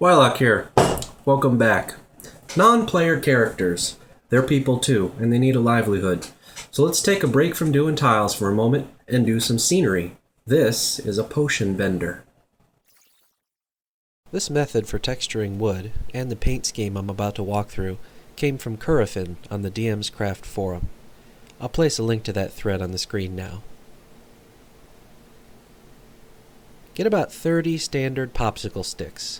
Wylock here. Welcome back. Non-player characters. They're people too, and they need a livelihood. So let's take a break from doing tiles for a moment and do some scenery. This is a potion bender. This method for texturing wood, and the paint scheme I'm about to walk through, came from Curafin on the DM's Craft forum. I'll place a link to that thread on the screen now. Get about 30 standard popsicle sticks.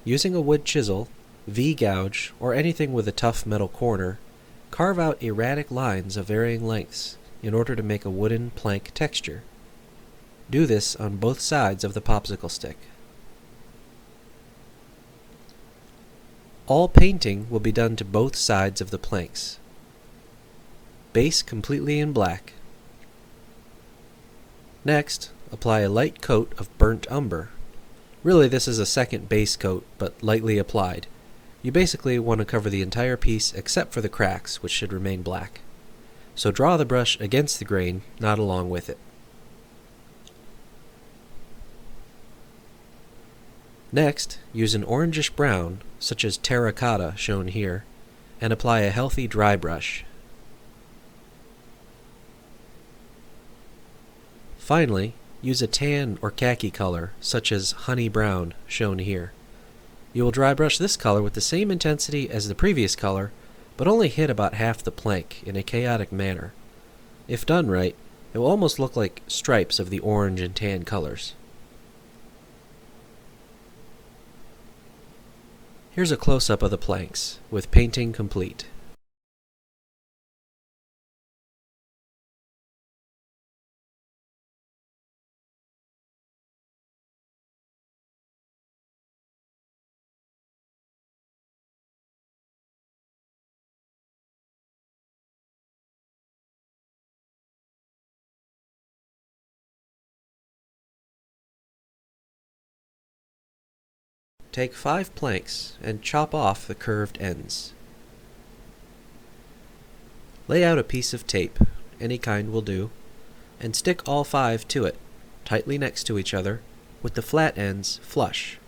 Using a wood chisel, V-gouge, or anything with a tough metal corner, carve out erratic lines of varying lengths in order to make a wooden plank texture. Do this on both sides of the popsicle stick. All painting will be done to both sides of the planks. Base completely in black. Next, apply a light coat of burnt umber. Really, this is a second base coat, but lightly applied. You basically want to cover the entire piece except for the cracks, which should remain black. So draw the brush against the grain, not along with it. Next, use an orangish brown, such as terracotta shown here, and apply a healthy dry brush. Finally, use a tan or khaki color, such as honey brown, shown here. You will dry brush this color with the same intensity as the previous color, but only hit about half the plank in a chaotic manner. If done right, it will almost look like stripes of the orange and tan colors. Here's a close-up of the planks, with painting complete. Take 5 planks and chop off the curved ends. Lay out a piece of tape, any kind will do, and stick all 5 to it, tightly next to each other, with the flat ends flush.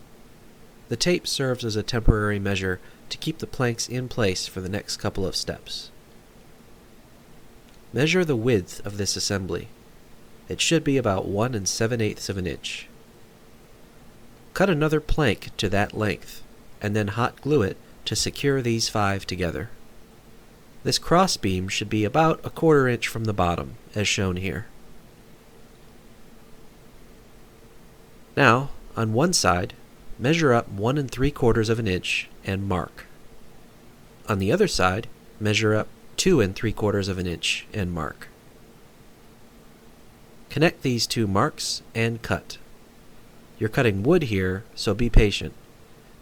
The tape serves as a temporary measure to keep the planks in place for the next couple of steps. Measure the width of this assembly. It should be about 1 7/8 of an inch. Cut another plank to that length, and then hot glue it to secure these 5 together. This crossbeam should be about a 1/4 inch from the bottom, as shown here. Now, on one side, measure up 1 3/4 of an inch and mark. On the other side, measure up 2 3/4 of an inch and mark. Connect these 2 marks and cut. You're cutting wood here, so be patient.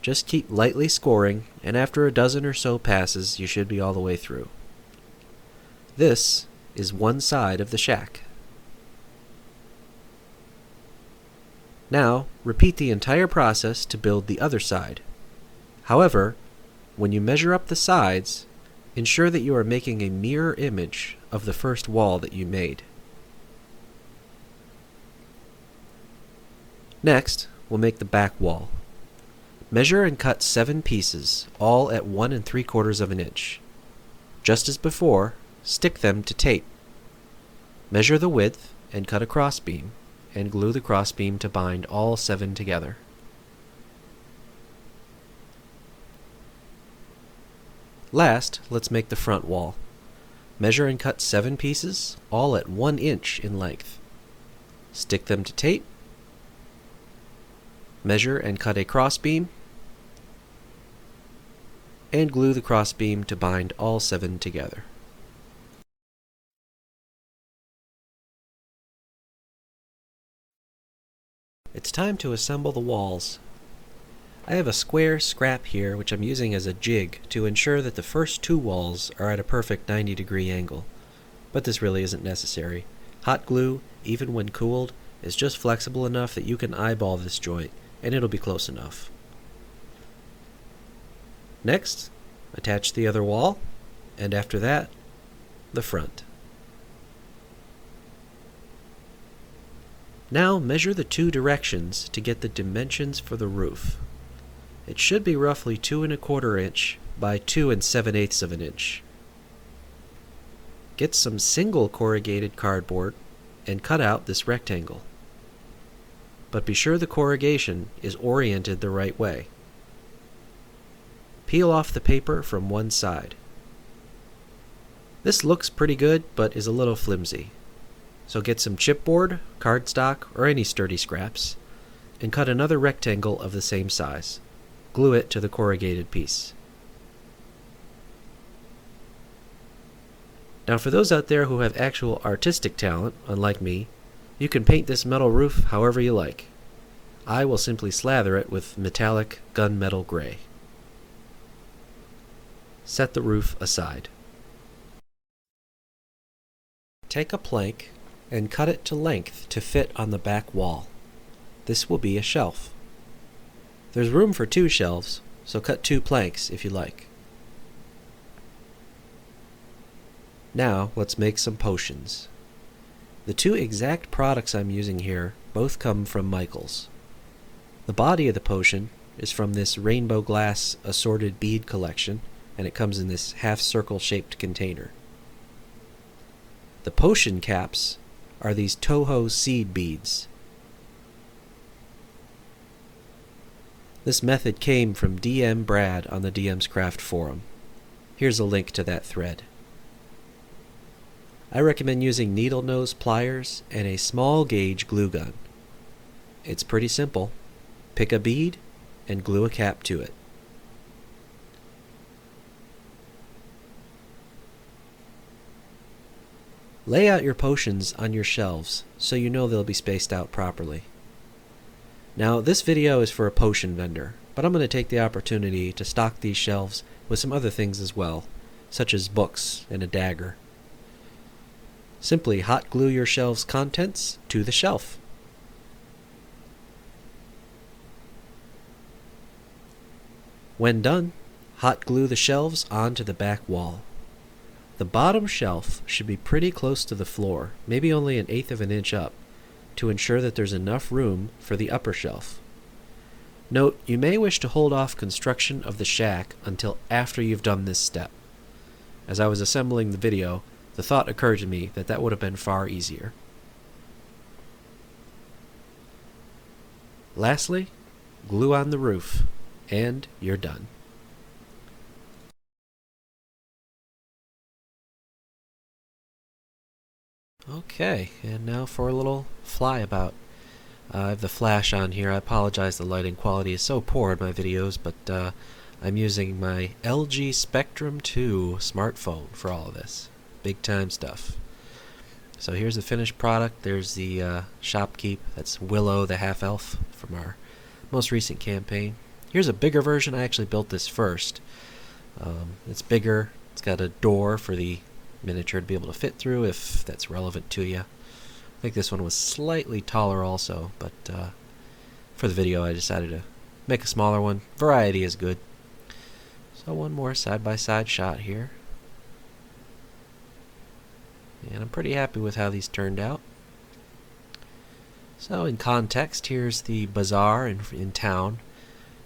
Just keep lightly scoring, and after a dozen or so passes, you should be all the way through. This is one side of the shack. Now, repeat the entire process to build the other side. However, when you measure up the sides, ensure that you are making a mirror image of the first wall that you made. Next, we'll make the back wall. Measure and cut 7 pieces, all at 1 3/4 of an inch. Just as before, stick them to tape. Measure the width and cut a crossbeam, and glue the crossbeam to bind all 7 together. Last, let's make the front wall. Measure and cut 7 pieces, all at 1 inch in length. Stick them to tape. Measure and cut a crossbeam, and glue the crossbeam to bind all 7 together. It's time to assemble the walls. I have a square scrap here which I'm using as a jig to ensure that the first 2 walls are at a perfect 90-degree angle, but this really isn't necessary. Hot glue, even when cooled, is just flexible enough that you can eyeball this joint, and it'll be close enough. Next, attach the other wall, and after that, the front. Now measure the 2 directions to get the dimensions for the roof. It should be roughly 2 1/4 inch by 2 7/8 of an inch. Get some single corrugated cardboard and cut out this rectangle. But be sure the corrugation is oriented the right way. Peel off the paper from one side. This looks pretty good, but is a little flimsy. So get some chipboard, cardstock, or any sturdy scraps, and cut another rectangle of the same size. Glue it to the corrugated piece. Now for those out there who have actual artistic talent, unlike me, you can paint this metal roof however you like. I will simply slather it with metallic gunmetal gray. Set the roof aside. Take a plank and cut it to length to fit on the back wall. This will be a shelf. There's room for 2 shelves, so cut 2 planks if you like. Now let's make some potions. The 2 exact products I'm using here both come from Michael's. The body of the potion is from this rainbow glass assorted bead collection, and it comes in this half-circle shaped container. The potion caps are these Toho seed beads. This method came from DM Brad on the DM's Craft forum. Here's a link to that thread. I recommend using needle nose pliers and a small gauge glue gun. It's pretty simple. Pick a bead and glue a cap to it. Lay out your potions on your shelves so you know they'll be spaced out properly. Now this video is for a potion vendor, but I'm going to take the opportunity to stock these shelves with some other things as well, such as books and a dagger. Simply hot glue your shelf's contents to the shelf. When done, hot glue the shelves onto the back wall. The bottom shelf should be pretty close to the floor, maybe only 1/8 of an inch up, to ensure that there's enough room for the upper shelf. Note, you may wish to hold off construction of the shack until after you've done this step. As I was assembling the video, the thought occurred to me that that would have been far easier. Lastly, glue on the roof, and you're done. Okay, and now for a little flyabout. I have the flash on here. I apologize, the lighting quality is so poor in my videos, but I'm using my LG Spectrum 2 smartphone for all of this. Big time stuff. So here's the finished product. There's the shopkeep. That's Willow the half-elf from our most recent campaign. Here's a bigger version. I actually built this first. It's bigger. It's got a door for the miniature to be able to fit through if that's relevant to you. I think this one was slightly taller also, but for the video I decided to make a smaller one. Variety is good. So one more side-by-side shot here. And I'm pretty happy with how these turned out. So in context, here's the bazaar in town.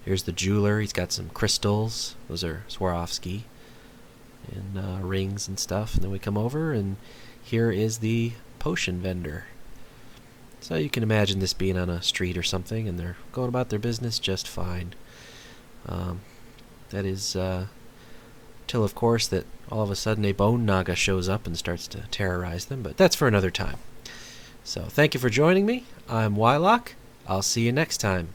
Here's the jeweler. He's got some crystals. Those are Swarovski. And rings and stuff. And then we come over, and here is the potion vendor. So you can imagine this being on a street or something, and they're going about their business just fine. That is till, of course, that all of a sudden a bone naga shows up and starts to terrorize them, but that's for another time. So thank you for joining me. I'm Wylock. I'll see you next time.